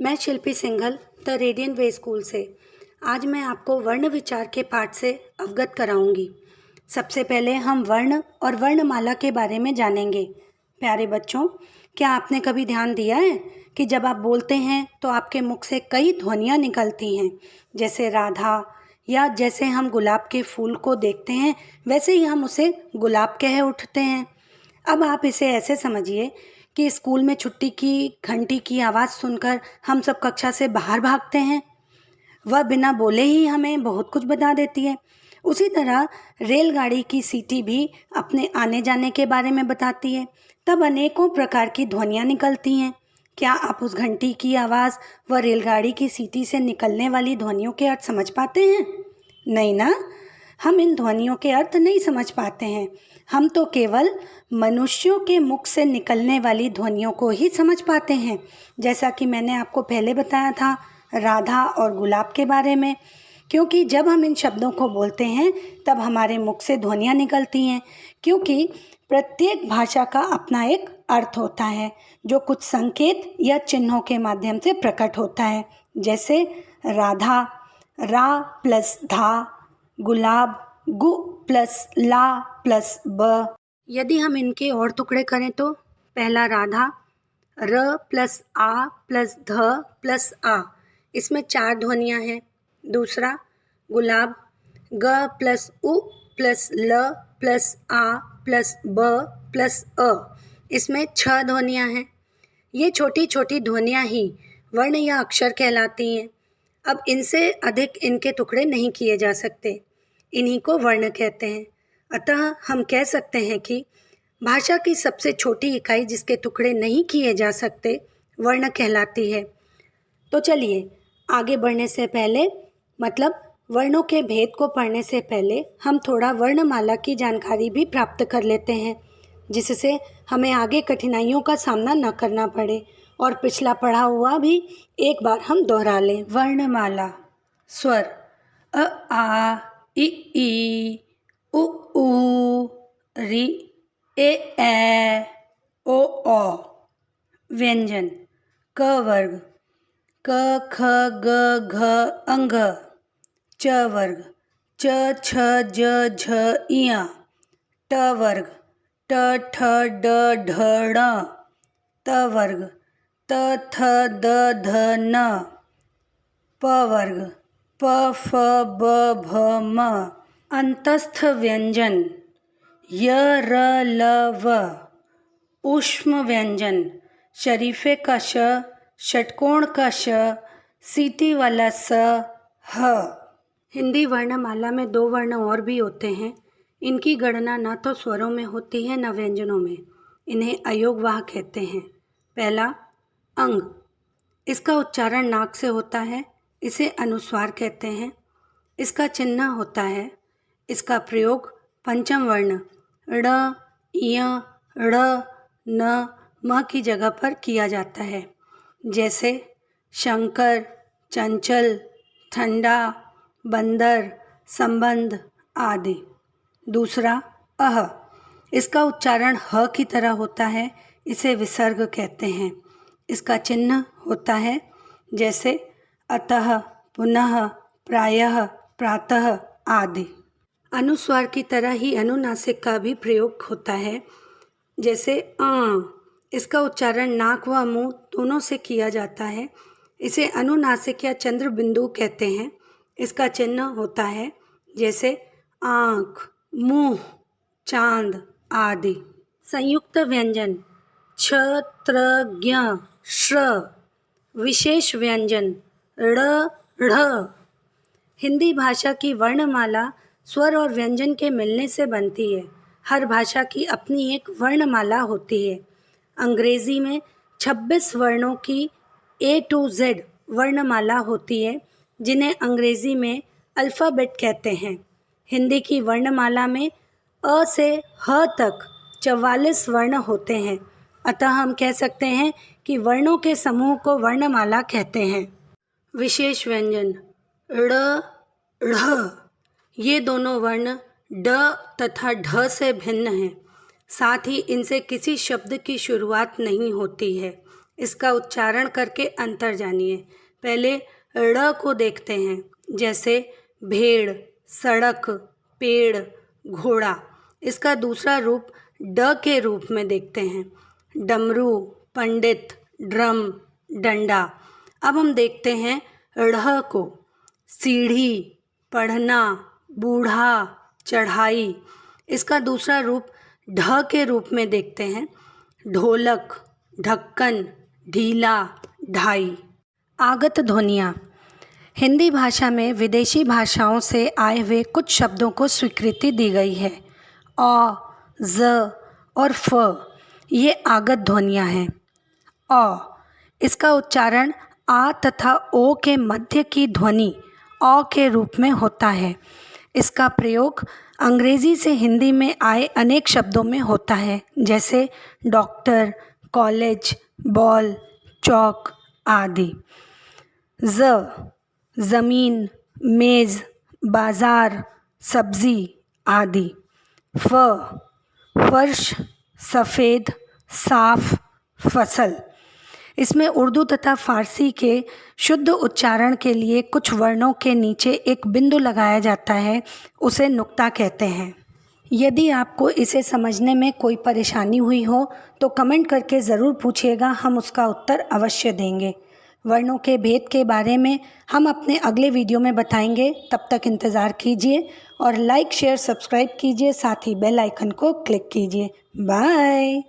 मैं Shilpi Singhal the radiant way school से आज मैं आपको वर्ण विचार के पाठ से अवगत कराऊंगी। सबसे पहले हम वर्ण और वर्णमाला के बारे में जानेंगे। प्यारे बच्चों, क्या आपने कभी ध्यान दिया है कि जब आप बोलते हैं तो आपके मुख से कई ध्वनियाँ निकलती हैं, जैसे राधा, या जैसे हम गुलाब के फूल को देखते हैं वैसे ही हम उसे गुलाब कह उठते हैं। अब आप इसे ऐसे समझिए कि स्कूल में छुट्टी की घंटी की आवाज़ सुनकर हम सब कक्षा से बाहर भागते हैं। वह बिना बोले ही हमें बहुत कुछ बता देती है। उसी तरह रेलगाड़ी की सीटी भी अपने आने जाने के बारे में बताती है। तब अनेकों प्रकार की ध्वनियाँ निकलती हैं। क्या आप उस घंटी की आवाज़ व रेलगाड़ी की सीटी से निकलने वाली ध्वनियों के अर्थ समझ पाते हैं? नहीं ना, हम इन ध्वनियों के अर्थ नहीं समझ पाते हैं। हम तो केवल मनुष्यों के मुख से निकलने वाली ध्वनियों को ही समझ पाते हैं, जैसा कि मैंने आपको पहले बताया था राधा और गुलाब के बारे में। क्योंकि जब हम इन शब्दों को बोलते हैं तब हमारे मुख से ध्वनियाँ निकलती हैं, क्योंकि प्रत्येक भाषा का अपना एक अर्थ होता है जो कुछ संकेत या चिन्हों के माध्यम से प्रकट होता है। जैसे राधा, रा प्लस धा, गुलाब, गु प्लस ला प्लस ब। यदि हम इनके और टुकड़े करें तो पहला राधा, र प्लस आ प्लस ध प्लस आ, इसमें 4 ध्वनियाँ हैं। दूसरा गुलाब, ग प्लस उ प्लस ल प्लस आ प्लस ब प्लस अ, इसमें 6 ध्वनियाँ हैं। ये छोटी छोटी ध्वनियाँ ही वर्ण या अक्षर कहलाती हैं। अब इनसे अधिक इनके टुकड़े नहीं किए जा सकते, इन्हीं को वर्ण कहते हैं। अतः हम कह सकते हैं कि भाषा की सबसे छोटी इकाई जिसके टुकड़े नहीं किए जा सकते वर्ण कहलाती है। तो चलिए आगे बढ़ने से पहले, मतलब वर्णों के भेद को पढ़ने से पहले, हम थोड़ा वर्णमाला की जानकारी भी प्राप्त कर लेते हैं, जिससे हमें आगे कठिनाइयों का सामना न करना पड़े और पिछला पढ़ा हुआ भी एक बार हम दोहरा लें। वर्णमाला: स्वर अ आ इ ई उ ऊ रि ए ऐ ओ औ। व्यंजन: क वर्ग क ख ग घ अंग, च वर्ग च छ ज झ इया, ट वर्ग ट ठ ड ढ ण, त वर्ग त थ द ध न, प वर्ग प फ ब भ म। अंतस्थ व्यंजन: य र ल व। ऊष्म व्यंजन: शरीफे का श, षटकोण का श, सीटी वाला स, ह। हिंदी वर्णमाला में 2 वर्ण और भी होते हैं। इनकी गणना न तो स्वरों में होती है न व्यंजनों में। इन्हें अयोगवाह कहते हैं। पहला अंग, इसका उच्चारण नाक से होता है, इसे अनुस्वार कहते हैं। इसका चिन्ह होता है। इसका प्रयोग पंचम वर्ण ण, य, ड़, न, म की जगह पर किया जाता है, जैसे शंकर, चंचल, ठंडा, बंदर, संबंध आदि। दूसरा अह, इसका उच्चारण ह की तरह होता है, इसे विसर्ग कहते हैं। इसका चिन्ह होता है जैसे अतः, पुनः, प्रायः, प्रातः आदि। अनुस्वार की तरह ही अनुनासिक का भी प्रयोग होता है, जैसे इसका उच्चारण नाक व मुंह दोनों से किया जाता है। इसे अनुनासिक या चंद्र बिंदु कहते हैं। इसका चिन्ह होता है जैसे आँख, मुंह, चांद आदि। संयुक्त व्यंजन: छ, त्र, ज्ञ, श्र। विशेष व्यंजन: ड़, ढ़। हिंदी भाषा की वर्णमाला स्वर और व्यंजन के मिलने से बनती है। हर भाषा की अपनी एक वर्णमाला होती है। अंग्रेजी में 26 वर्णों की A to Z वर्णमाला होती है, जिन्हें अंग्रेजी में अल्फ़ाबेट कहते हैं। हिंदी की वर्णमाला में अ से ह तक 44 वर्ण होते हैं। अतः हम कह सकते हैं कि वर्णों के समूह को वर्णमाला कहते हैं। विशेष व्यंजन: ड़, ढ़। ये दोनों वर्ण ड तथा ढ से भिन्न हैं। साथ ही इनसे किसी शब्द की शुरुआत नहीं होती है। इसका उच्चारण करके अंतर जानिए। पहले ड़ को देखते हैं, जैसे भेड़, सड़क, पेड़, घोड़ा। इसका दूसरा रूप ड के रूप में देखते हैं, डमरू, पंडित, ड्रम, डंडा। अब हम देखते हैं ढ़ को, सीढ़ी, पढ़ना, बूढ़ा, चढ़ाई। इसका दूसरा रूप ढ के रूप में देखते हैं, ढोलक, ढक्कन, ढीला, ढाई। आगत ध्वनियाँ। हिंदी भाषा में विदेशी भाषाओं से आए हुए कुछ शब्दों को स्वीकृति दी गई है। अ, ज और फ ये आगत ध्वनियाँ हैं। अ, इसका उच्चारण आ तथा ओ के मध्य की ध्वनि अ के रूप में होता है। इसका प्रयोग अंग्रेजी से हिंदी में आए अनेक शब्दों में होता है, जैसे डॉक्टर, कॉलेज, बॉल, चौक आदि। ज़, ज़मीन, मेज़, बाज़ार, सब्ज़ी आदि। फ, फर्श, सफ़ेद, साफ, फसल। इसमें उर्दू तथा फ़ारसी के शुद्ध उच्चारण के लिए कुछ वर्णों के नीचे एक बिंदु लगाया जाता है, उसे नुक्ता कहते हैं। यदि आपको इसे समझने में कोई परेशानी हुई हो तो कमेंट करके ज़रूर पूछिएगा, हम उसका उत्तर अवश्य देंगे। वर्णों के भेद के बारे में हम अपने अगले वीडियो में बताएंगे। तब तक इंतज़ार कीजिए और लाइक, शेयर, सब्सक्राइब कीजिए, साथ ही बेल आइकन को क्लिक कीजिए। बाय।